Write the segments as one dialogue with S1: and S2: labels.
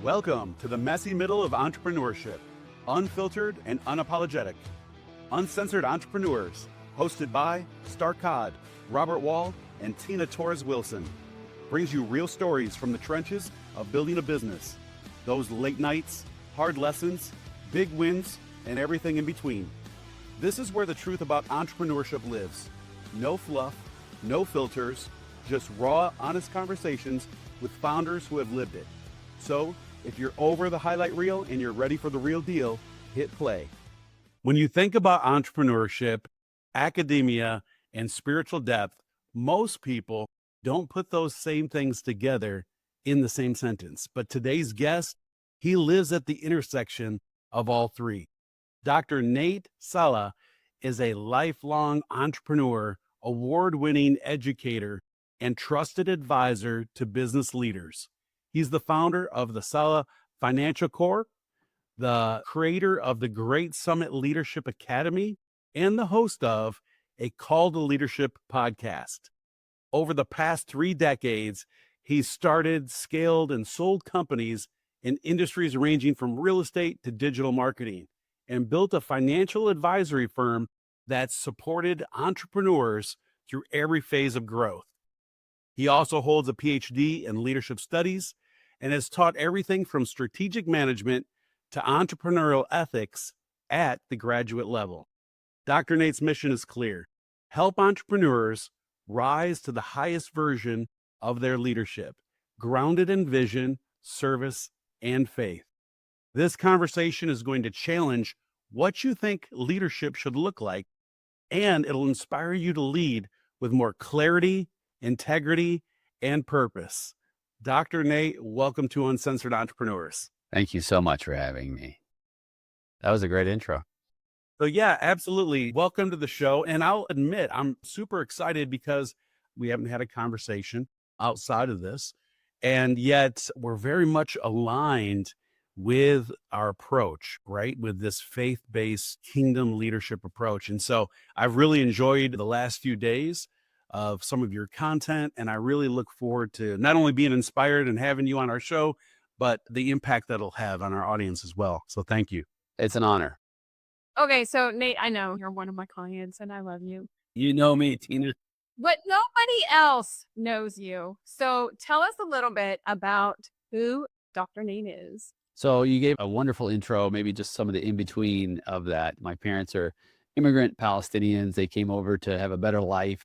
S1: Welcome to the messy middle of entrepreneurship, unfiltered and unapologetic. Uncensored Entrepreneurs, hosted by Star Cod, Robert Wall, and Tina Torres-Wilson, brings you real stories from the trenches of building a business. Those late nights, hard lessons, big wins, and everything in between. This is where the truth about entrepreneurship lives. No fluff, no filters, just raw, honest conversations with founders who have lived it. So, if you're over the highlight reel and you're ready for the real deal, hit play. When you think about entrepreneurship, academia, and spiritual depth, most people don't put those same things together in the same sentence. But today's guest, he lives at the intersection of all three. Dr. Nate Salah is a lifelong entrepreneur, award-winning educator, and trusted advisor to business leaders. He's the founder of the Salah Financial Corp, the creator of the Great Summit Leadership Academy, and the host of a Call to Leadership podcast. Over the past 3 decades, he's started, scaled, and sold companies in industries ranging from real estate to digital marketing, and built a financial advisory firm that supported entrepreneurs through every phase of growth. He also holds a PhD in leadership studies and has taught everything from strategic management to entrepreneurial ethics at the graduate level. Dr. Nate's mission is clear: help entrepreneurs rise to the highest version of their leadership, grounded in vision, service, and faith. This conversation is going to challenge what you think leadership should look like, and it'll inspire you to lead with more clarity, integrity, and purpose. Dr. Nate, welcome to Uncensored Entrepreneurs.
S2: Thank you so much for having me. That was a great intro.
S1: So yeah, absolutely. Welcome to the show. And I'll admit, I'm super excited because we haven't had a conversation outside of this. And yet we're very much aligned with our approach, right? With this faith-based kingdom leadership approach. And so I've really enjoyed the last few days of some of your content. And I really look forward to not only being inspired and having you on our show, but the impact that'll have on our audience as well. So thank you.
S2: It's an honor.
S3: Okay, so Nate, I know you're one of my clients and I love you,
S2: You know me, Tina.
S3: but nobody else knows you. So tell us a little bit about who Dr. Nate is.
S2: So you gave a wonderful intro, maybe just some of the in-between of that. My parents are immigrant Palestinians. They came over to have a better life.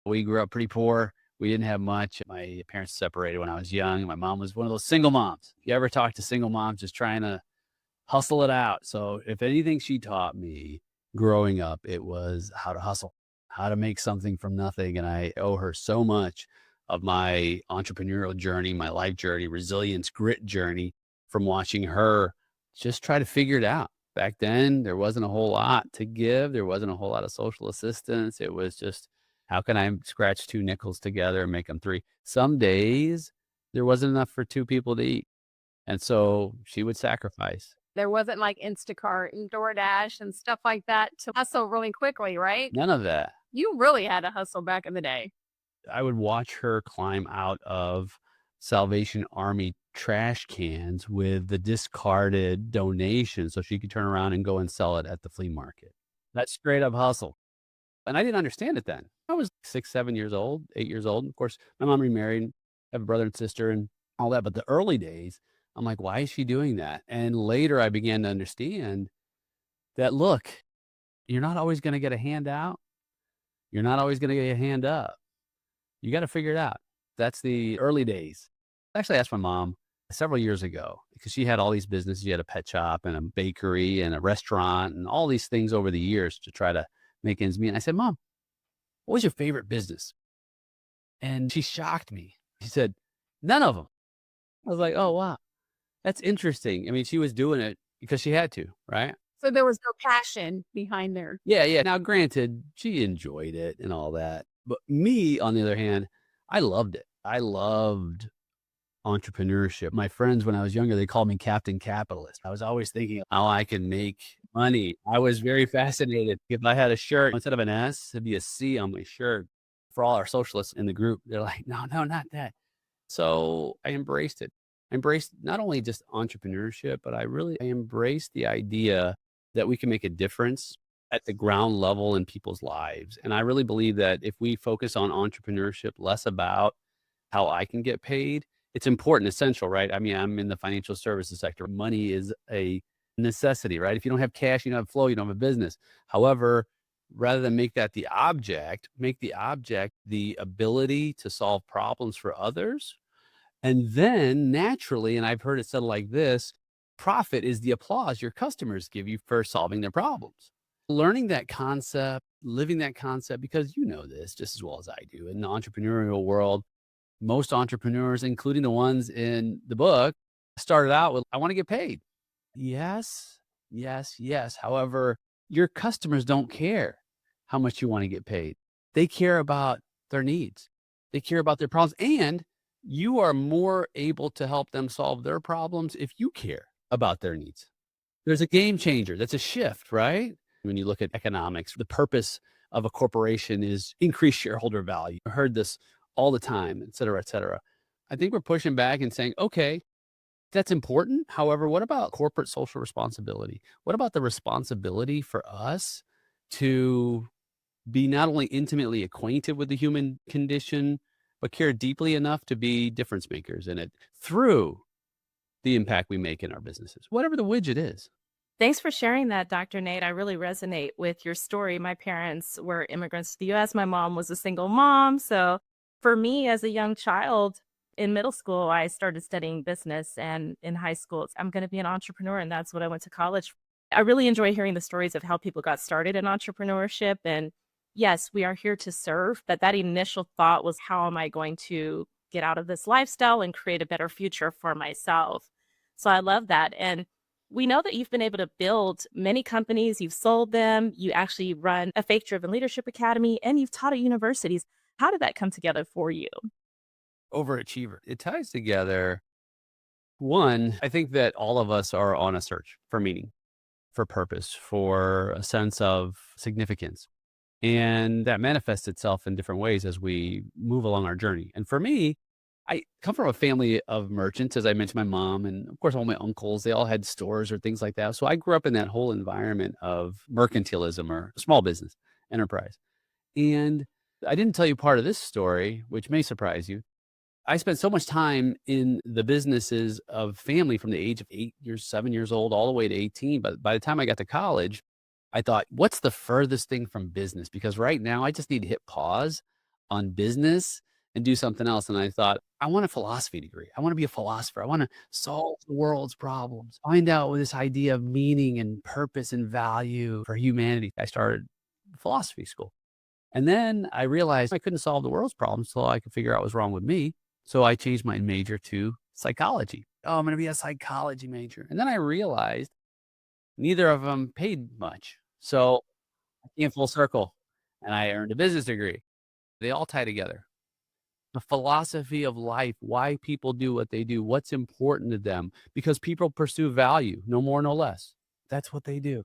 S2: We grew up pretty poor. We didn't have much. My parents separated when I was young. My mom was one of those single moms. If you ever talk to single moms just trying to hustle it out. So if anything she taught me growing up, it was how to hustle, how to make something from nothing. And I owe her so much of my entrepreneurial journey, my life journey, resilience, grit journey from watching her just try to figure it out. Back then, there wasn't a whole lot to give. There wasn't a whole lot of social assistance. It was just, how can I scratch 2 nickels together and make them 3? Some days there wasn't enough for 2 people to eat. And so she would sacrifice.
S3: There wasn't like Instacart and DoorDash and stuff like that to hustle really quickly, right?
S2: None of that.
S3: You really had to hustle back in the day.
S2: I would watch her climb out of Salvation Army trash cans with the discarded donations so she could turn around and go and sell it at the flea market. That's straight up hustle. And I didn't understand it then. I was 6, 7 years old, 8 years old. Of course, my mom remarried, I have a brother and sister and all that. But the early days, I'm like, why is she doing that? And later I began to understand that, look, you're not always going to get a handout. You're not always going to get a hand up. You got to figure it out. That's the early days. I actually asked my mom several years ago because she had all these businesses. She had a pet shop and a bakery and a restaurant and all these things over the years to try to make ends meet. And I said, Mom, what was your favorite business? And she shocked me. She said, none of them. I was like, oh, wow, that's interesting. I mean, she was doing it because she had to, right?
S3: So there was no passion behind there.
S2: Yeah. Now, granted, she enjoyed it and all that. But me, on the other hand, I loved it. I loved entrepreneurship. My friends, when I was younger, they called me Captain Capitalist. I was always thinking how I can make money. I was very fascinated. If I had a shirt, instead of an S, it'd be a C on my shirt. For all our socialists in the group, they're like, no, not that. So I embraced it. I embraced not only just entrepreneurship, but I embraced the idea that we can make a difference at the ground level in people's lives. And I really believe that if we focus on entrepreneurship, less about how I can get paid, it's important, essential, right? I mean, I'm in the financial services sector. Money is a necessity, right? If you don't have cash, you don't have flow, you don't have a business. However, rather than make that the object, make the object the ability to solve problems for others. And then naturally, and I've heard it said like this, profit is the applause your customers give you for solving their problems. Learning that concept, living that concept, because you know this just as well as I do. In the entrepreneurial world, most entrepreneurs, including the ones in the book, started out with, I want to get paid. Yes, yes, yes. However, your customers don't care how much you want to get paid. They care about their needs. They care about their problems. And you are more able to help them solve their problems if you care about their needs. There's a game changer. That's a shift, right? When you look at economics, the purpose of a corporation is increase shareholder value. I heard this all the time, et cetera, et cetera. I think we're pushing back and saying, okay, that's important. However, what about corporate social responsibility? What about the responsibility for us to be not only intimately acquainted with the human condition, but care deeply enough to be difference makers in it through the impact we make in our businesses, whatever the widget is.
S4: Thanks for sharing that, Dr. Nate. I really resonate with your story. My parents were immigrants to the US. My mom was a single mom. So for me as a young child in middle school, I started studying business, and in high school, I'm going to be an entrepreneur. And that's what I went to college for. I really enjoy hearing the stories of how people got started in entrepreneurship. And yes, we are here to serve. That initial thought was, how am I going to get out of this lifestyle and create a better future for myself? So I love that. And we know that you've been able to build many companies, you've sold them, you actually run a faith-driven leadership academy, and you've taught at universities. How did that come together for you?
S2: Overachiever. It ties together. One, I think that all of us are on a search for meaning, for purpose, for a sense of significance. And that manifests itself in different ways as we move along our journey. And for me, I come from a family of merchants, as I mentioned, my mom and of course all my uncles, they all had stores or things like that. So I grew up in that whole environment of mercantilism or small business enterprise. And I didn't tell you part of this story, which may surprise you. I spent so much time in the businesses of family from the age of 8 years, 7 years old, all the way to 18. But by the time I got to college, I thought, what's the furthest thing from business? Because right now I just need to hit pause on business and do something else. And I thought, I want a philosophy degree. I want to be a philosopher. I want to solve the world's problems, find out what this idea of meaning and purpose and value for humanity. I started philosophy school. And then I realized I couldn't solve the world's problems until I could figure out what was wrong with me. So I changed my major to psychology. Oh, I'm going to be a psychology major. And then I realized neither of them paid much. So I came full circle and I earned a business degree. They all tie together. The philosophy of life, why people do what they do, what's important to them, because people pursue value, no more, no less. That's what they do.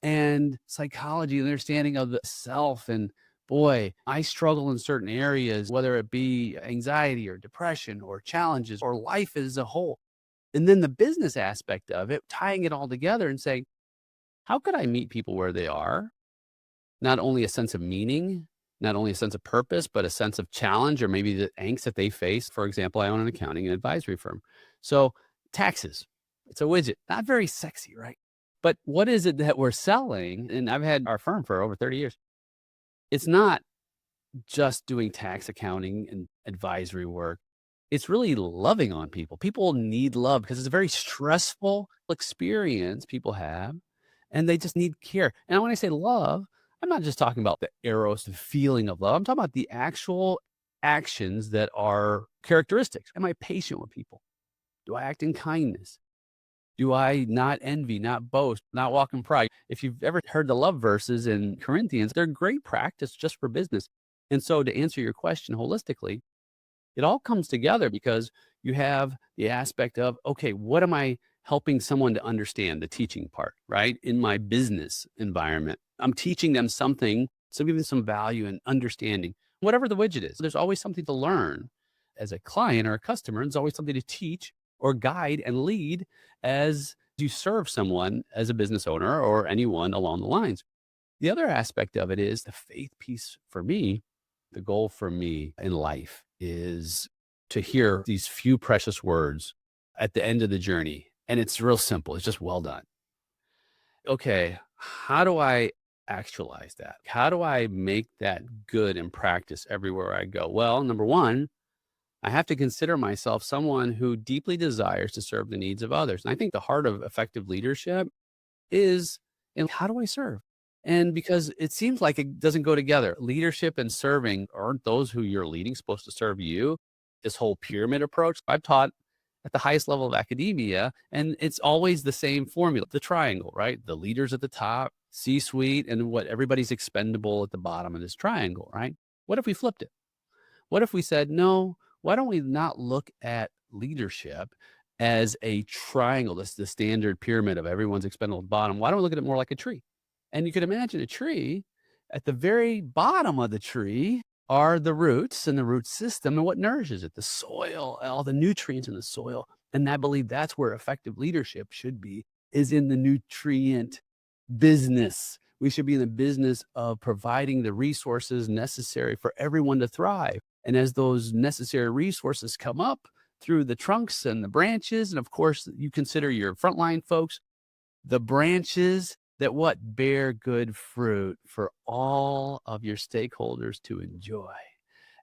S2: And psychology, the understanding of the self. And boy, I struggle in certain areas, whether it be anxiety or depression or challenges or life as a whole. And then the business aspect of it, tying it all together and saying, how could I meet people where they are? Not only a sense of meaning, not only a sense of purpose, but a sense of challenge or maybe the angst that they face. For example, I own an accounting and advisory firm. So taxes, it's a widget, not very sexy, right? But what is it that we're selling? And I've had our firm for over 30 years. It's not just doing tax accounting and advisory work. It's really loving on people. People need love because it's a very stressful experience people have, and they just need care. And when I say love, I'm not just talking about the eros, the feeling of love. I'm talking about the actual actions that are characteristics. Am I patient with people? Do I act in kindness? Do I not envy, not boast, not walk in pride? If you've ever heard the love verses in Corinthians, they're great practice just for business. And so to answer your question holistically, it all comes together because you have the aspect of, okay, what am I helping someone to understand, the teaching part, right? In my business environment, I'm teaching them something, so giving them some value and understanding, whatever the widget is. There's always something to learn as a client or a customer. There's always something to teach. or guide and lead as you serve someone as a business owner or anyone along the lines. The other aspect of it is the faith piece for me. The goal for me in life is to hear these few precious words at the end of the journey. And it's real simple. It's just well done. Okay, how do I actualize that? How do I make that good in practice everywhere I go? Well, number one, I have to consider myself someone who deeply desires to serve the needs of others. And I think the heart of effective leadership is in how do I serve? And because it seems like it doesn't go together. Leadership and serving, aren't those who you're leading supposed to serve you? This whole pyramid approach, I've taught at the highest level of academia, and it's always the same formula, the triangle, right? The leaders at the top, C-suite, and what everybody's expendable at the bottom of this triangle, right? What if we flipped it? What if we said, no, why don't we not look at leadership as a triangle? That's the standard pyramid of everyone's expendable at the bottom. Why don't we look at it more like a tree? And you could imagine a tree. At the very bottom of the tree are the roots and the root system and what nourishes it, the soil, all the nutrients in the soil. And I believe that's where effective leadership should be, is in the nutrient business. We should be in the business of providing the resources necessary for everyone to thrive. And as those necessary resources come up through the trunks and the branches, and of course, you consider your frontline folks, the branches that what bear good fruit for all of your stakeholders to enjoy.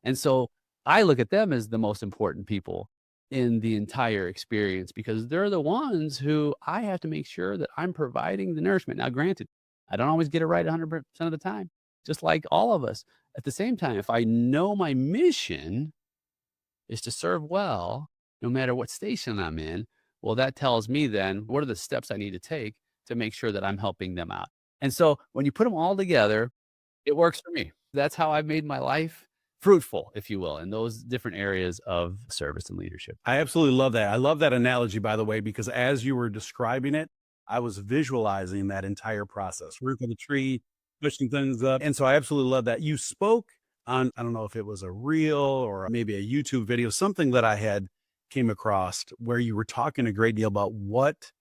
S2: And so I look at them as the most important people in the entire experience because they're the ones who I have to make sure that I'm providing the nourishment. Now, granted, I don't always get it right 100% of the time, just like all of us. At the same time, if I know my mission is to serve well, no matter what station I'm in, well, that tells me then what are the steps I need to take to make sure that I'm helping them out. And so when you put them all together, it works for me. That's how I've made my life fruitful, if you will, in those different areas of service and leadership.
S1: I absolutely love that. I love that analogy, by the way, because as you were describing it, I was visualizing that entire process, root of the tree, pushing things up. And so I absolutely love that. You spoke on, I don't know if it was a reel or maybe a YouTube video, something that I had came across where you were talking a great deal about what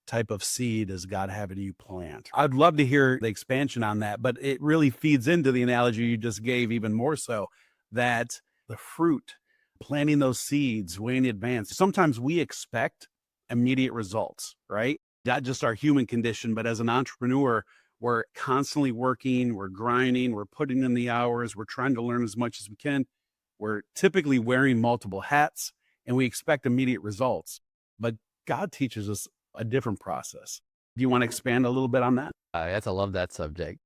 S1: type of seed does God have you plant? I'd love to hear the expansion on that, but it really feeds into the analogy you just gave even more so, that the fruit, planting those seeds way in advance. Sometimes we expect immediate results, right? Not just our human condition, but as an entrepreneur, we're constantly working, we're grinding, we're putting in the hours, we're trying to learn as much as we can. We're typically wearing multiple hats and we expect immediate results. But God teaches us a different process. Do you want to expand a little bit on that?
S2: I love that subject.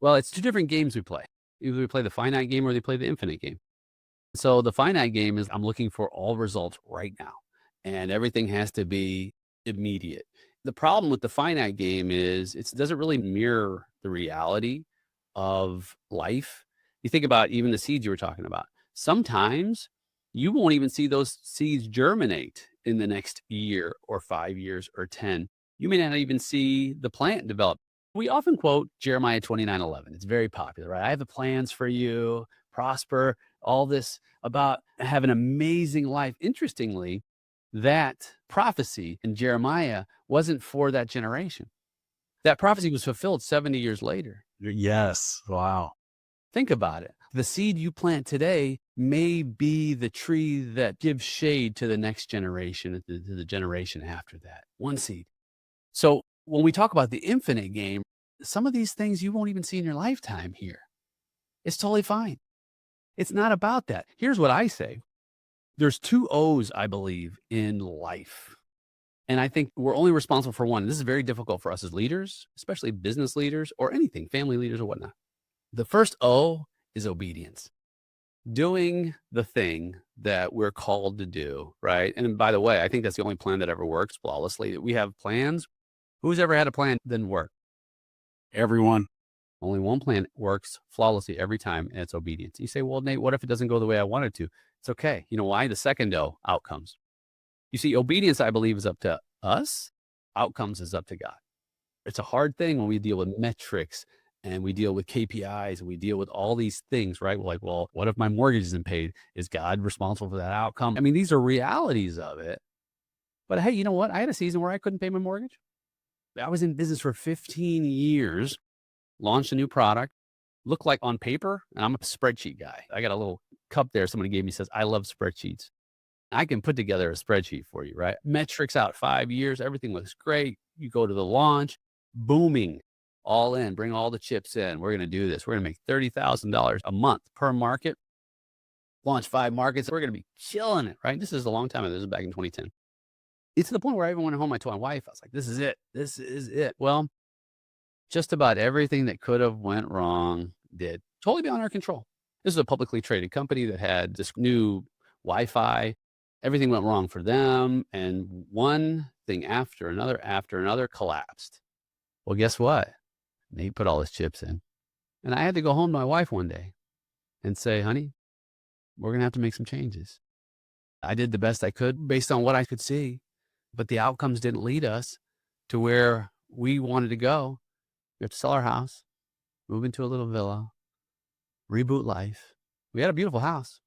S2: Well, it's two different games we play. Either we play the finite game or they play the infinite game. So the finite game is I'm looking for all results right now, and everything has to be immediate. The problem with the finite game is it doesn't really mirror the reality of life. You think about even the seeds you were talking about. Sometimes you won't even see those seeds germinate in the next year or 5 years or 10. You may not even see the plant develop. We often quote Jeremiah 29:11. It's very popular, right? I have the plans for you, prosper, all this about have an amazing life. Interestingly, that prophecy in Jeremiah wasn't for that generation. That prophecy was fulfilled 70 years later.
S1: Yes. Wow.
S2: Think about it. The seed you plant today may be the tree that gives shade to the next generation, to the generation after that. One seed. So when we talk about the infinite game, some of these things you won't even see in your lifetime here. It's totally fine. It's not about that. Here's what I say. There's 2 O's, I believe, in life. And I think we're only responsible for one. This is very difficult for us as leaders, especially business leaders or anything, family leaders or whatnot. The first O is obedience. Doing the thing that we're called to do, right? And by the way, I think that's the only plan that ever works flawlessly. We have plans. Who's ever had a plan that didn't work?
S1: Everyone.
S2: Only one plan works flawlessly every time, and it's obedience. You say, well, Nate, what if it doesn't go the way I wanted to? It's okay. You know why? The second O, outcomes. You see, obedience, I believe, is up to us. Outcomes is up to God. It's a hard thing when we deal with metrics and we deal with KPIs and we deal with all these things, right? We're like, well, what if my mortgage isn't paid? Is God responsible for that outcome? I mean, these are realities of it. But hey, you know what? I had a season where I couldn't pay my mortgage. I was in business for 15 years, launched a new product, looked like on paper, and I'm a spreadsheet guy. I got a little cup there somebody gave me, says, I love spreadsheets. I can put together a spreadsheet for you, right? Metrics out 5 years, everything looks great. You go to the launch, booming, all in, bring all the chips in. We're going to do this. We're going to make $30,000 a month per market, launch 5 markets. We're going to be killing it, right? This is a long time ago. This is back in 2010. It's to the point where I even went home, I told my wife, I was like, this is it. This is it. Well, just about everything that could have went wrong did. Totally beyond our control. This is a publicly traded company that had this new Wi-Fi. Everything went wrong for them. And one thing after another collapsed. Well, guess what? Nate put all his chips in. And I had to go home to my wife one day and say, honey, we're going to have to make some changes. I did the best I could based on what I could see, but the outcomes didn't lead us to where we wanted to go. We have to sell our house, move into a little villa, reboot life. We had a beautiful house,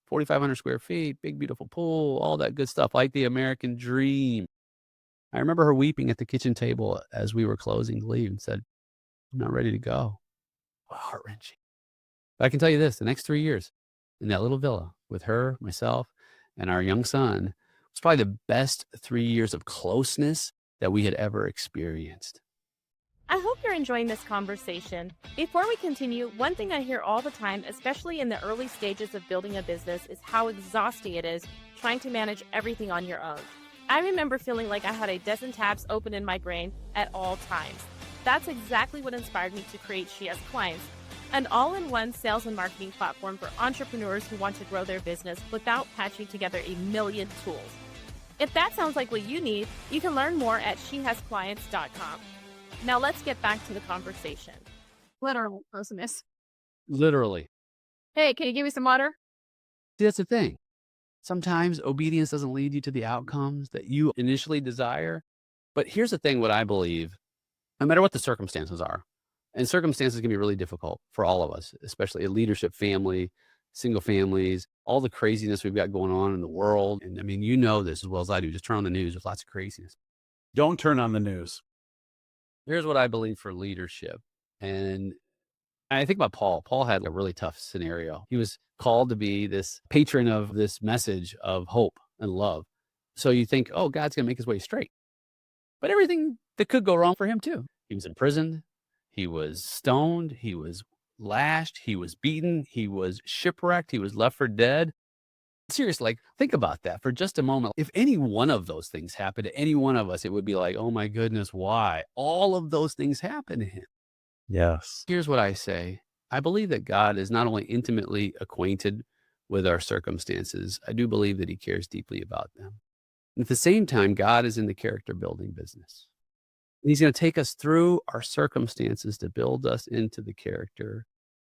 S2: 4,500 square feet, big, beautiful pool, all that good stuff, like the American dream. I remember her weeping at the kitchen table as we were closing to leave and said, I'm not ready to go. Wow, heart-wrenching. But I can tell you this, the next 3 years in that little villa with her, myself, and our young son was probably the best 3 years of closeness that we had ever experienced.
S4: I hope you're enjoying this conversation. Before we continue, one thing I hear all the time, especially in the early stages of building a business, is how exhausting it is trying to manage everything on your own. I remember feeling like I had a dozen tabs open in my brain at all times. That's exactly what inspired me to create She Has Clients, an all-in-one sales and marketing platform for entrepreneurs who want to grow their business without patching together a million tools. If that sounds like what you need, you can learn more at shehasclients.com. Now let's get back to the conversation.
S3: Literal closeness.
S2: Literally.
S3: Hey, can you give me some water?
S2: See, that's the thing. Sometimes obedience doesn't lead you to the outcomes that you initially desire. But here's the thing, what I believe, no matter what the circumstances are, and circumstances can be really difficult for all of us, especially a leadership family, single families, all the craziness we've got going on in the world. And I mean, you know this as well as I do. Just turn on the news. There's lots of craziness.
S1: Don't turn on the news.
S2: Here's what I believe for leadership. And I think about Paul. Paul had a really tough scenario. He was called to be this patron of this message of hope and love. So you think, oh, God's going to make his way straight. But everything that could go wrong for him too. He was imprisoned. He was stoned. He was lashed. He was beaten. He was shipwrecked. He was left for dead. Seriously, like, think about that for just a moment. If any one of those things happened to any one of us, it would be like, oh my goodness, why? All of those things happened to him.
S1: Yes.
S2: Here's what I say. I believe that God is not only intimately acquainted with our circumstances, I do believe that he cares deeply about them. And at the same time, God is in the character building business. And he's going to take us through our circumstances to build us into the character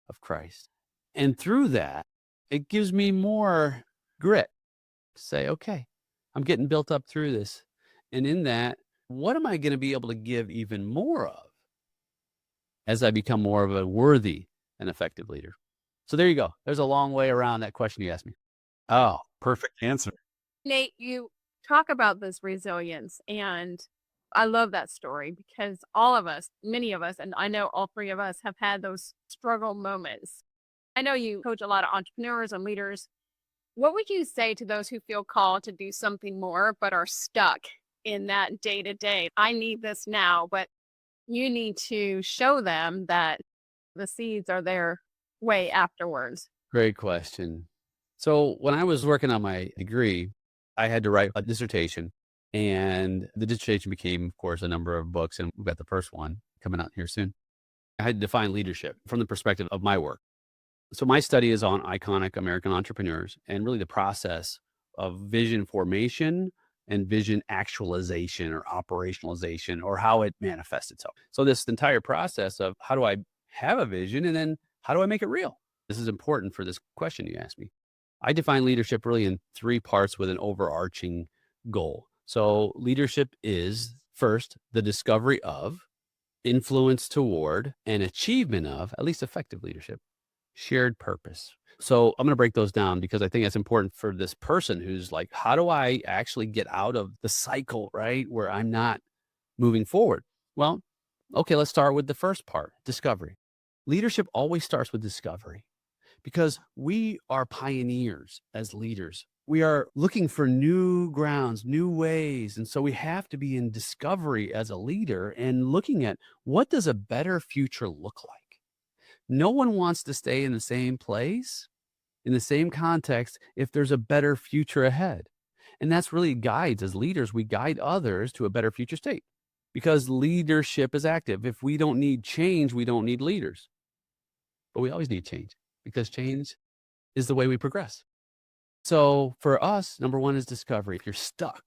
S2: of Christ. And through that, it gives me more grit to say, okay, I'm getting built up through this. And in that, what am I going to be able to give even more of as I become more of a worthy and effective leader? So there you go. There's a long way around that question you asked me.
S1: Oh, perfect answer.
S3: Nate, you talk about this resilience, and I love that story because all of us, many of us, and I know all three of us have had those struggle moments. I know you coach a lot of entrepreneurs and leaders. What would you say to those who feel called to do something more but are stuck in that day to day? I need this now, but you need to show them that the seeds are there way afterwards.
S2: Great question. So when I was working on my degree, I had to write a dissertation, and the dissertation became, of course, a number of books, and we've got the first one coming out here soon. I had to define leadership from the perspective of my work. So my study is on iconic American entrepreneurs and really the process of vision formation and vision actualization or operationalization, or how it manifests itself. So this entire process of how do I have a vision, and then how do I make it real? This is important for this question you asked me. I define leadership really in 3 parts with an overarching goal. So leadership is, first, the discovery of, influence toward, and achievement of, at least effective leadership. shared purpose. So I'm going to break those down because I think it's important for this person who's like, how do I actually get out of the cycle, right? Where I'm not moving forward. Well, okay, let's start with the first part, discovery. Leadership always starts with discovery because we are pioneers as leaders. We are looking for new grounds, new ways. And so we have to be in discovery as a leader and looking at what does a better future look like? No one wants to stay in the same place, in the same context, if there's a better future ahead. And that's really guides as leaders. We guide others to a better future state because leadership is active. If we don't need change, we don't need leaders. But we always need change because change is the way we progress. So for us, number one is discovery. If you're stuck,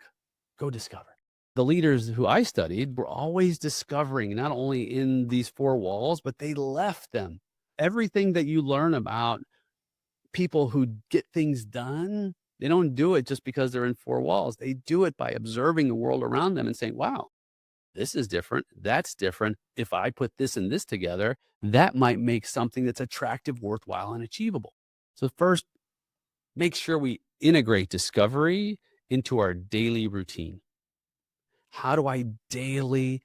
S2: go discover. The leaders who I studied were always discovering, not only in these four walls, but they left them. Everything that you learn about people who get things done, they don't do it just because they're in four walls. They do it by observing the world around them and saying, wow, this is different. That's different. If I put this and this together, that might make something that's attractive, worthwhile, and achievable. So first, make sure we integrate discovery into our daily routine. How do I daily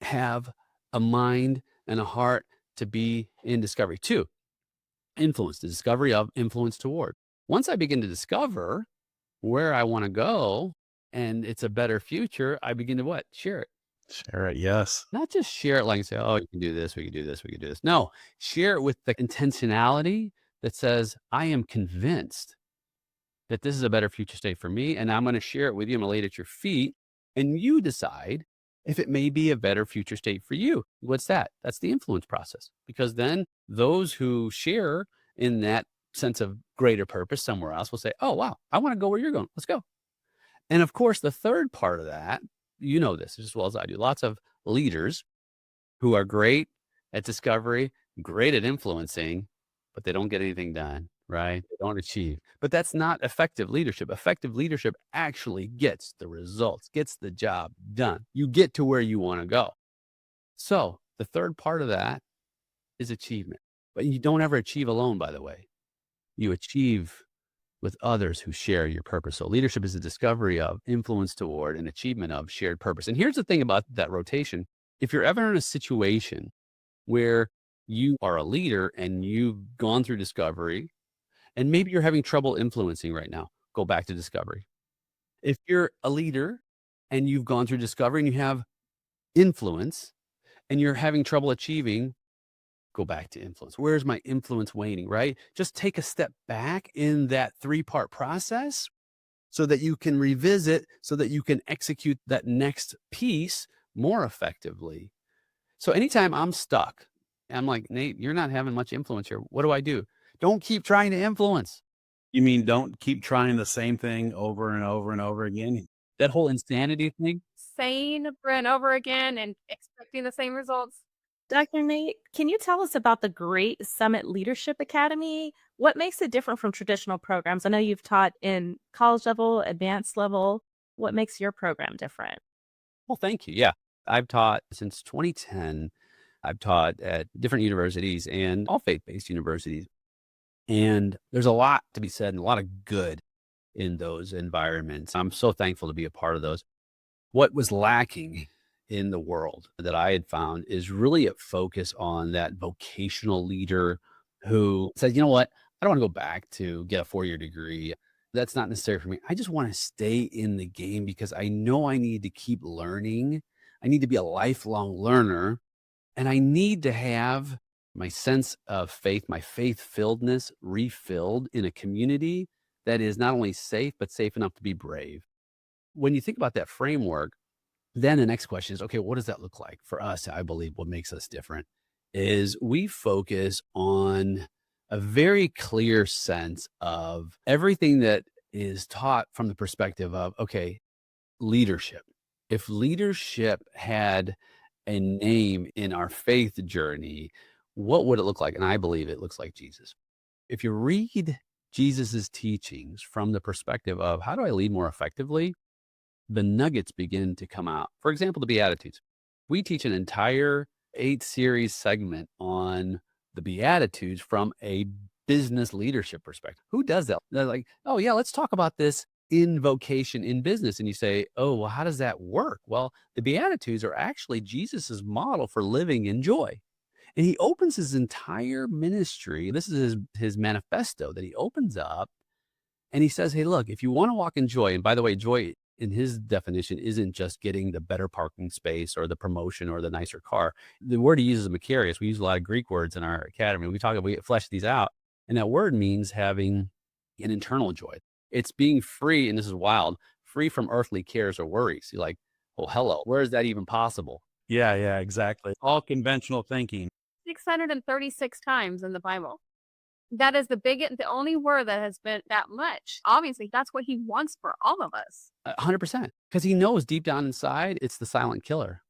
S2: have a mind and a heart to be in discovery? Two, influence, the discovery of influence toward. Once I begin to discover where I want to go and it's a better future, I begin to what? Share it.
S1: Share it. Yes.
S2: Not just share it like say, oh, you can do this, we can do this, we can do this. No, share it with the intentionality that says, I am convinced that this is a better future state for me. And I'm going to share it with you. I'm going to lay it at your feet and you decide if it may be a better future state for you. What's that? That's the influence process. Because then those who share in that sense of greater purpose somewhere else will say, oh, wow, I want to go where you're going. Let's go. And of course, the third part of that, you know this as well as I do, lots of leaders who are great at discovery, great at influencing, but they don't get anything done, right? They don't achieve. But that's not effective leadership. Effective leadership actually gets the results, gets the job done. You get to where you want to go. So the third part of that is achievement. But you don't ever achieve alone, by the way. You achieve with others who share your purpose. So leadership is a discovery of, influence toward, and achievement of shared purpose. And here's the thing about that rotation. If you're ever in a situation where you are a leader and you've gone through discovery, and maybe you're having trouble influencing right now, go back to discovery. If you're a leader and you've gone through discovery and you have influence and you're having trouble achieving, go back to influence. Where's my influence waning, right? Just take a step back in that three-part process so that you can revisit, so that you can execute that next piece more effectively. So anytime I'm stuck, I'm like, Nate, you're not having much influence here. What do I do? Don't keep trying to influence.
S1: You mean don't keep trying the same thing over and over and over again?
S2: That whole insanity thing.
S3: Saying over and over again and expecting the same results.
S4: Dr. Nate, can you tell us about the Great Summit Leadership Academy? What makes it different from traditional programs? I know you've taught in college level, advanced level. What makes your program different?
S2: Well, thank you. Yeah. I've taught since 2010. I've taught at different universities and all faith-based universities. And there's a lot to be said and a lot of good in those environments. I'm so thankful to be a part of those. What was lacking in the world that I had found is really a focus on that vocational leader who said, you know what, I don't want to go back to get a 4-year degree. That's not necessary for me. I just want to stay in the game because I know I need to keep learning. I need to be a lifelong learner. And I need to have my sense of faith, my faith-filledness refilled in a community that is not only safe, but safe enough to be brave. When you think about that framework, then the next question is, okay, what does that look like for us? I believe what makes us different is we focus on a very clear sense of everything that is taught from the perspective of, okay, leadership. If leadership had a name in our faith journey, what would it look like? And I believe it looks like Jesus. If you read Jesus's teachings from the perspective of how do I lead more effectively, the nuggets begin to come out. For example, the Beatitudes. We teach an entire 8-series segment on the Beatitudes from a business leadership perspective. Who does that? They're like, oh, yeah, let's talk about this in vocation, in business. And you say, oh, well, how does that work? Well, the Beatitudes are actually Jesus's model for living in joy. And he opens his entire ministry. This is his manifesto that he opens up. And he says, hey, look, if you want to walk in joy, and by the way, joy in his definition isn't just getting the better parking space or the promotion or the nicer car. The word he uses is Macarius. We use a lot of Greek words in our academy. We flesh these out. And that word means having an internal joy. It's being free, and this is wild, free from earthly cares or worries. You're like, oh, hello, where is that even possible?
S1: Yeah, exactly. All conventional thinking.
S3: 636 times in the Bible. That is the only word that has been that much. Obviously, that's what he wants for all of us.
S2: 100%. Because he knows deep down inside, it's the silent killer.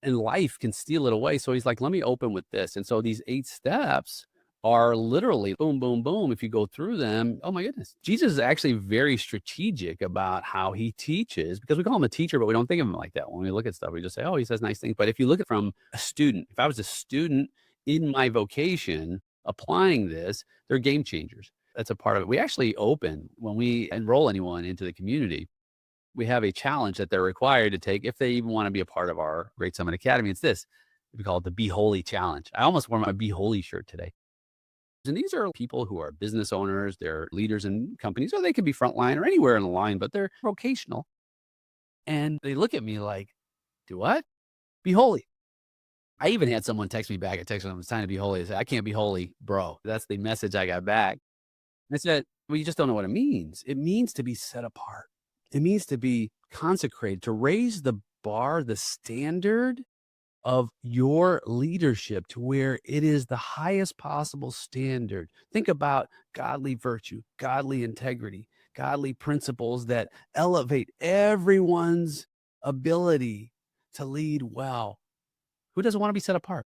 S2: And life can steal it away. So he's like, let me open with this. And so these 8 steps are literally boom, boom, boom. If you go through them, oh my goodness. Jesus is actually very strategic about how he teaches, because we call him a teacher, but we don't think of him like that. When we look at stuff, we just say, oh, he says nice things. But if you look at it from a student, if I was a student in my vocation applying this, they're game changers. That's a part of it. We actually open, when we enroll anyone into the community, we have a challenge that they're required to take if they even want to be a part of our Great Summit Academy. It's this. We call it the Be Holy Challenge. I almost wore my Be Holy shirt today. And these are people who are business owners, they're leaders in companies, or they could be frontline or anywhere in the line, but they're vocational. And they look at me like, do what? Be holy. I even had someone text me back. I texted them, it's time to be holy. I said, I can't be holy, bro. That's the message I got back. I said, well, you just don't know what it means. It means to be set apart. It means to be consecrated, to raise the bar, the standard of your leadership to where it is the highest possible standard. Think about godly virtue, godly integrity, godly principles that elevate everyone's ability to lead well. Who doesn't want to be set apart?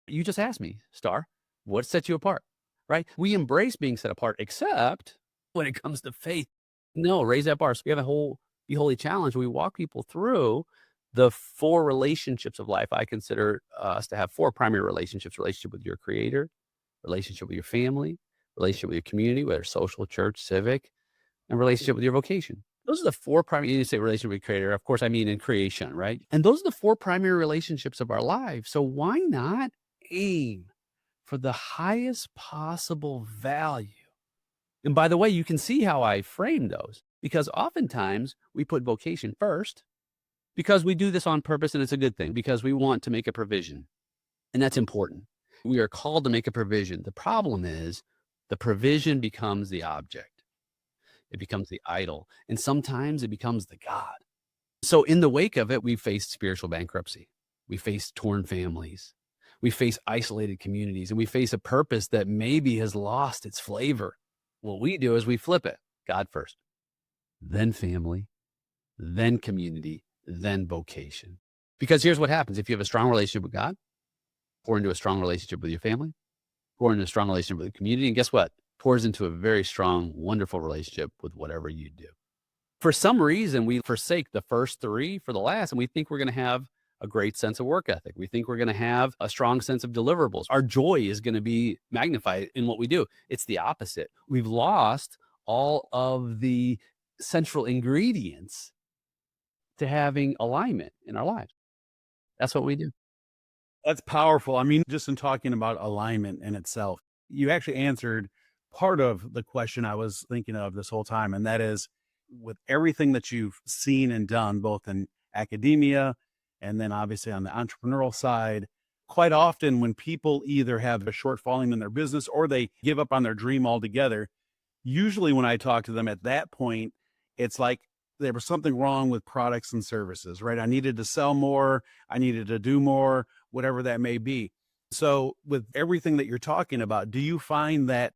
S2: You just asked me, Star, what sets you apart, right? We embrace being set apart, except when it comes to faith. No, raise that bar. So we have a whole Be Holy challenge. We walk people through the 4 relationships of life. I consider us to have 4 primary relationships: relationship with your creator, relationship with your family, relationship with your community, whether social, church, civic, and relationship with your vocation. Those are the 4 primary, you say relationship with creator. Of course, I mean in creation, right? And those are the 4 primary relationships of our lives. So why not aim for the highest possible value? And by the way, you can see how I frame those, because oftentimes we put vocation first because we do this on purpose, and it's a good thing, because we want to make a provision. And that's important. We are called to make a provision. The problem is the provision becomes the object. It becomes the idol. And sometimes it becomes the God. So in the wake of it, we face spiritual bankruptcy. We face torn families. We face isolated communities, and we face a purpose that maybe has lost its flavor. What we do is we flip it. God first, then family, then community, then vocation. Because here's what happens. If you have a strong relationship with God, pour into a strong relationship with your family, pour into a strong relationship with the community, and guess what? Pours into a very strong, wonderful relationship with whatever you do. For some reason, we forsake the first 3 for the last, and we think we're going to have a great sense of work ethic. We think we're going to have a strong sense of deliverables. Our joy is going to be magnified in what we do. It's the opposite. We've lost all of the central ingredients to having alignment in our lives. That's what we do.
S1: That's powerful. I mean, just in talking about alignment in itself, you actually answered part of the question I was thinking of this whole time. And that is, with everything that you've seen and done, both in academia and then obviously on the entrepreneurial side, quite often when people either have a shortfall in their business or they give up on their dream altogether, usually when I talk to them at that point, it's like there was something wrong with products and services, right? I needed to sell more. I needed to do more, whatever that may be. So with everything that you're talking about, do you find that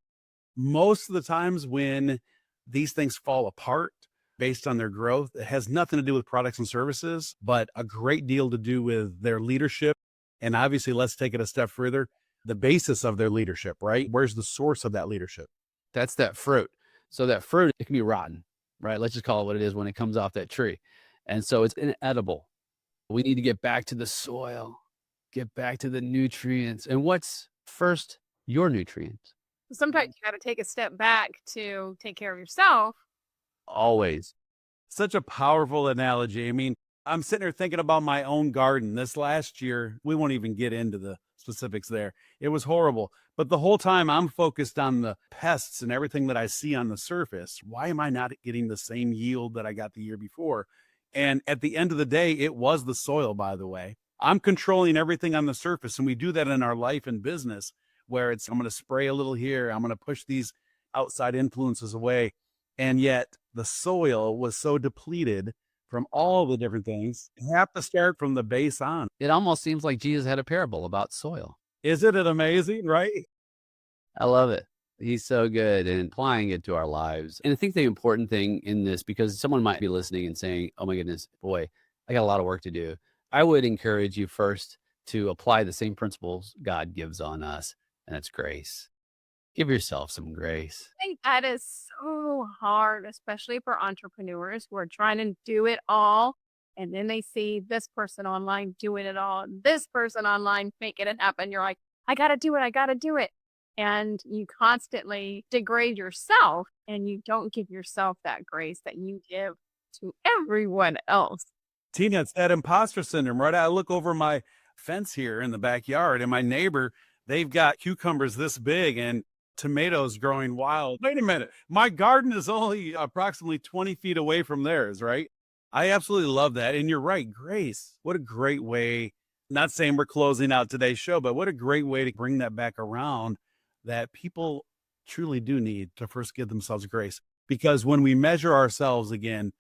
S1: most of the times when these things fall apart based on their growth, it has nothing to do with products and services, but a great deal to do with their leadership? And obviously, let's take it a step further, the basis of their leadership, right? Where's the source of that leadership?
S2: That's that fruit. So that fruit, it can be rotten, right? Let's just call it what it is when it comes off that tree. And so it's inedible. We need to get back to the soil, get back to the nutrients. And what's first your nutrients.
S3: Sometimes you got to take a step back to take care of yourself.
S2: Always.
S1: Such a powerful analogy. I mean, I'm sitting here thinking about my own garden. This last year, we won't even get into the specifics there. It was horrible. But the whole time I'm focused on the pests and everything that I see on the surface. Why am I not getting the same yield that I got the year before? And at the end of the day, it was the soil, by the way. I'm controlling everything on the surface. And we do that in our life and business, where it's, I'm going to spray a little here. I'm going to push these outside influences away. And yet the soil was so depleted from all the different things. You have to start from the base on.
S2: It almost seems like Jesus had a parable about soil.
S1: Isn't it amazing, right?
S2: I love it. He's so good in applying it to our lives. And I think the important thing in this, because someone might be listening and saying, oh my goodness, boy, I got a lot of work to do. I would encourage you first to apply the same principles God gives on us, and that's grace. Give yourself some grace.
S3: I think that is so hard, especially for entrepreneurs who are trying to do it all. And then they see this person online doing it all, this person online making it happen. You're like, I got to do it. I got to do it. And you constantly degrade yourself and you don't give yourself that grace that you give to everyone else.
S1: Tina, it's that imposter syndrome, right? I look over my fence here in the backyard and my neighbor, they've got cucumbers this big and tomatoes growing wild. Wait a minute. My garden is only approximately 20 feet away from theirs, right? I absolutely love that. And you're right, grace. What a great way. Not saying we're closing out today's show, but what a great way to bring that back around, that people truly do need to first give themselves grace. Because when we measure ourselves again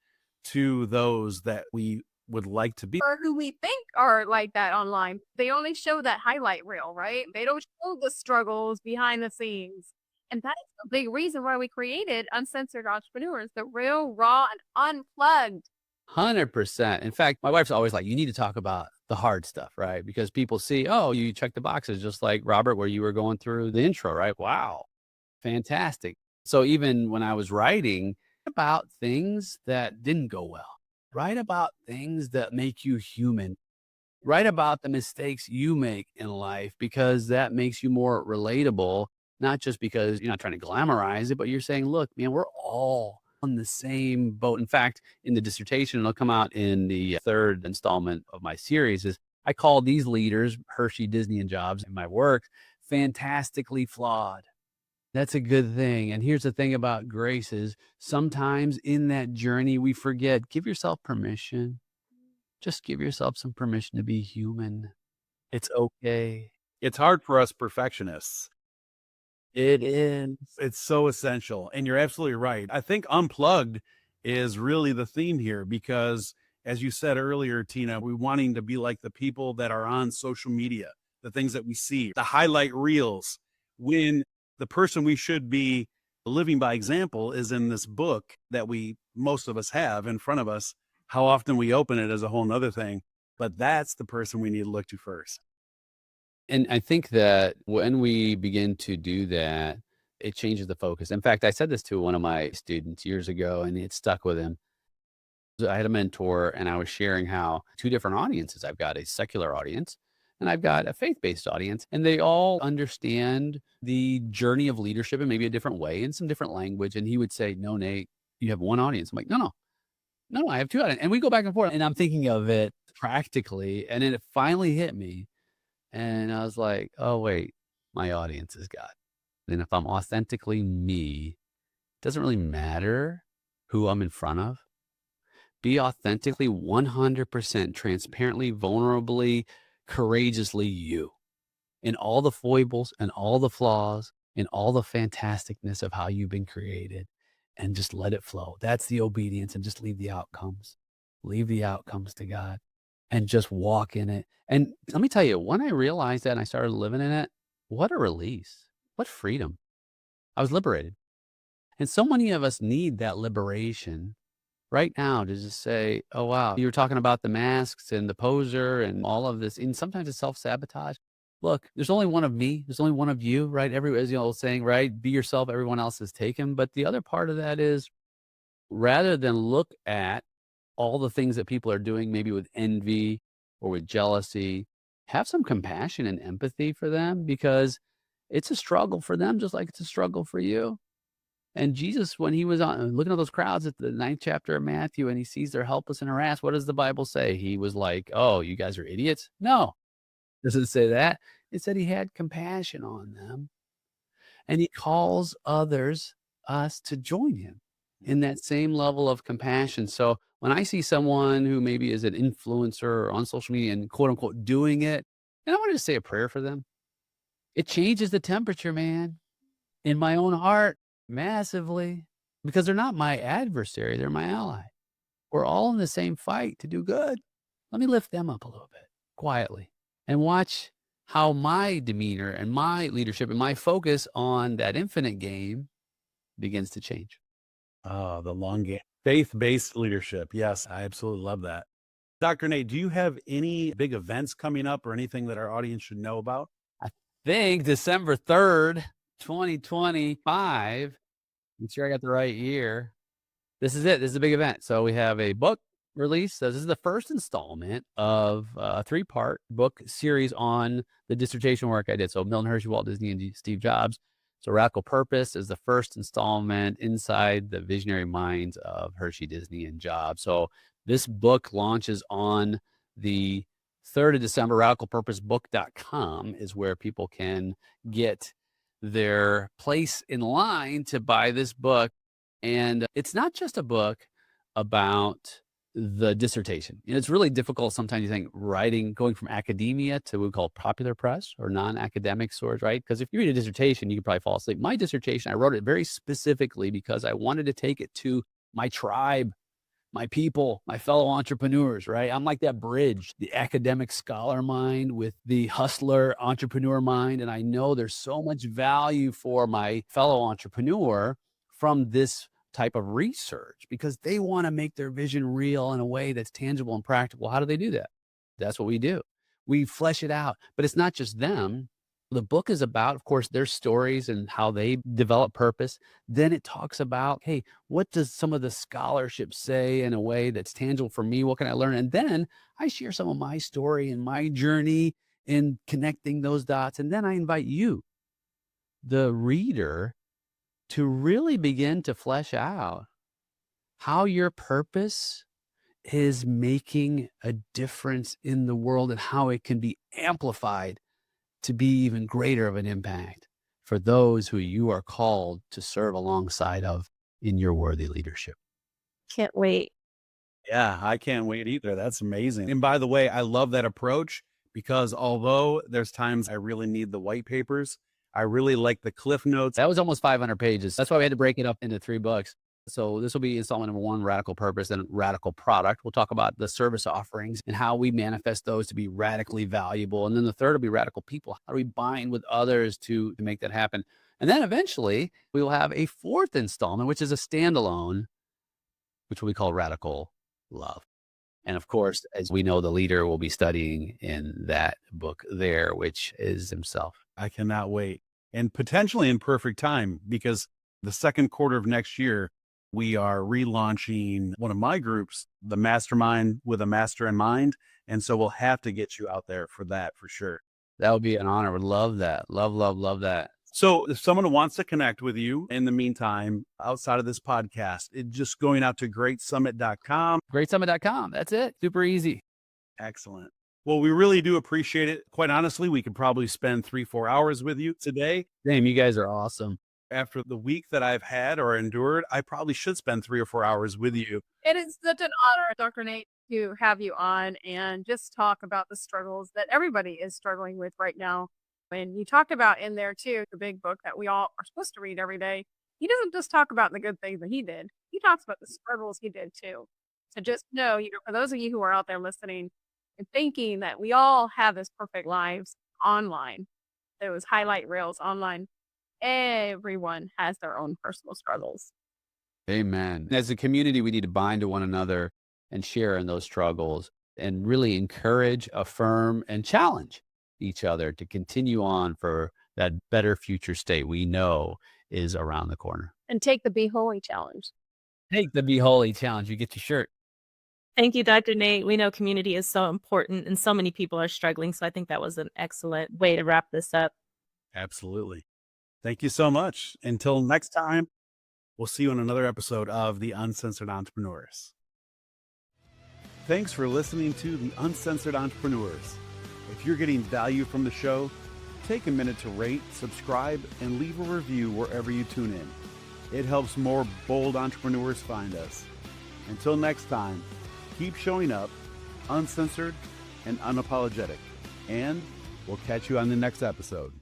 S1: to those that we would like to be,
S3: Or who we think are like that online, they only show that highlight reel, right? They don't show the struggles behind the scenes. And that is a big reason why we created Uncensored Entrepreneurs, the real, raw, and unplugged.
S2: 100%. In fact, my wife's always like, you need to talk about the hard stuff, right? Because people see, oh, you check the boxes, just like Robert, where you were going through the intro, right? Wow. Fantastic. So even when I was writing about things that didn't go well, write about things that make you human, write about the mistakes you make in life, because that makes you more relatable, not just because you're not trying to glamorize it, but you're saying, look, man, we're all on the same boat. In fact, in the dissertation, it'll come out in the third installment of my series, is I call these leaders, Hershey, Disney, and Jobs, in my work, fantastically flawed. That's a good thing. And here's the thing about grace is sometimes in that journey, we forget, give yourself permission. Just give yourself some permission to be human. It's okay.
S1: it's hard for us perfectionists.
S2: It is.
S1: It's so essential. And you're absolutely right. I think unplugged is really the theme here because, as you said earlier, Tina, we're wanting to be like the people that are on social media, the things that we see, the highlight reels, when the person we should be living by example is in this book that most of us have in front of us. How often we open it is a whole nother thing, but that's the person we need to look to first.
S2: And I think that when we begin to do that, it changes the focus. In fact, I said this to one of my students years ago, and it stuck with him. I had a mentor, and I was sharing how two different audiences. I've got a secular audience, and I've got a faith-based audience, and they all understand the journey of leadership in maybe a different way, in some different language. And he would say, no, Nate, you have one audience. I'm like, no, I have two audiences. And we go back and forth, and I'm thinking of it practically, and then it finally hit me. And I was like, oh, wait, my audience is God. And if I'm authentically me, it doesn't really matter who I'm in front of. Be authentically 100% transparently, vulnerably, courageously you, in all the foibles and all the flaws and all the fantasticness of how you've been created, and just let it flow. That's the obedience, and just leave the outcomes. Leave the outcomes to God. And just walk in it. And let me tell you, when I realized that and I started living in it, what a release, what freedom. I was liberated. And so many of us need that liberation right now to just say, oh, wow, you were talking about the masks and the poser and all of this. And sometimes it's self-sabotage. Look, there's only one of me. There's only one of you, right? As the old saying, right? Be yourself, everyone else is taken. But the other part of that is, rather than look at all the things that people are doing, maybe with envy or with jealousy, have some compassion and empathy for them, because It's a struggle for them, just like it's a struggle for you. And Jesus, when he was on looking at those crowds at the 9th chapter of Matthew and he sees they're helpless and harassed, what does the Bible say? He was like, oh, you guys are idiots? No, it doesn't say that. It said he had compassion on them and he calls us to join him in that same level of compassion. So when I see someone who maybe is an influencer or on social media and quote unquote doing it, and I want to say a prayer for them, it changes the temperature, man, in my own heart massively because they're not my adversary. They're my ally. We're all in the same fight to do good. Let me lift them up a little bit quietly and watch how my demeanor and my leadership and my focus on that infinite game begins to change.
S1: Oh, the long game. Faith-based leadership. Yes, I absolutely love that. Dr. Nate, do you have any big events coming up or anything that our audience should know about?
S2: I think December 3rd, 2025. Make sure I got the right year. This is it. This is a big event. So we have a book release. So this is the first installment of a 3-part book series on the dissertation work I did. So Milton Hershey, Walt Disney, and Steve Jobs. So Radical Purpose is the first installment inside the visionary minds of Hershey, Disney, and Jobs. So this book launches on the 3rd of December. RadicalPurposeBook.com is where people can get their place in line to buy this book. And it's not just a book about the dissertation. It's really difficult sometimes, you think, going from academia to what we call popular press or non-academic source, right? Because if you read a dissertation, you can probably fall asleep. My dissertation, I wrote it very specifically because I wanted to take it to my tribe, my people, my fellow entrepreneurs, right? I'm like that bridge, the academic scholar mind with the hustler entrepreneur mind. And I know there's so much value for my fellow entrepreneur from this type of research because they want to make their vision real in a way that's tangible and practical. How do they do that? That's what we do. We flesh it out, but it's not just them. The book is about, of course, their stories and how they develop purpose. Then it talks about, hey, what does some of the scholarship say in a way that's tangible for me? What can I learn? And then I share some of my story and my journey in connecting those dots. And then I invite you, the reader, to really begin to flesh out how your purpose is making a difference in the world and how it can be amplified to be even greater of an impact for those who you are called to serve alongside of in your worthy leadership.
S4: Can't wait.
S1: Yeah, I can't wait either. That's amazing. And by the way, I love that approach because although there's times I really need the white papers, I really like the cliff notes.
S2: That was almost 500 pages. That's why we had to break it up into 3 books. So this will be installment number 1, Radical Purpose, and Radical Product. We'll talk about the service offerings and how we manifest those to be radically valuable. And then the 3rd will be Radical People. How do we bind with others to make that happen? And then eventually we will have a 4th installment, which is a standalone, which we call Radical Love. And of course, as we know, the leader will be studying in that book there, which is himself.
S1: I cannot wait. And potentially in perfect time because the 2nd quarter of next year, we are relaunching one of my groups, the Mastermind with a Master in Mind. And so we'll have to get you out there for that for sure.
S2: That would be an honor. Would love that. Love that.
S1: So if someone wants to connect with you in the meantime, outside of this podcast, just going out to greatsummit.com.
S2: Greatsummit.com. That's it. Super easy.
S1: Excellent. Well, we really do appreciate it. Quite honestly, we could probably spend 3-4 hours with you today.
S2: Damn, you guys are awesome.
S1: After the week that I've had or endured, I probably should spend 3 or 4 hours with you.
S3: It is such an honor, Dr. Nate, to have you on and just talk about the struggles that everybody is struggling with right now. And you talked about in there too, the big book that we all are supposed to read every day. He doesn't just talk about the good things that he did. He talks about the struggles he did too. So just know, for those of you who are out there listening and thinking that we all have this perfect lives online, those highlight reels online, everyone has their own personal struggles.
S2: Amen. As a community, we need to bind to one another and share in those struggles and really encourage, affirm, and challenge each other to continue on for that better future state we know is around the corner.
S3: And take the Be Holy challenge.
S2: Take the Be Holy challenge. You get your shirt.
S4: Thank you, Dr. Nate. We know community is so important and so many people are struggling. So I think that was an excellent way to wrap this up.
S1: Absolutely. Thank you so much. Until next time, we'll see you in another episode of the Uncensored Entrepreneurs. Thanks for listening to the Uncensored Entrepreneurs. If you're getting value from the show, take a minute to rate, subscribe, and leave a review wherever you tune in. It helps more bold entrepreneurs find us. Until next time, keep showing up, uncensored and unapologetic, and we'll catch you on the next episode.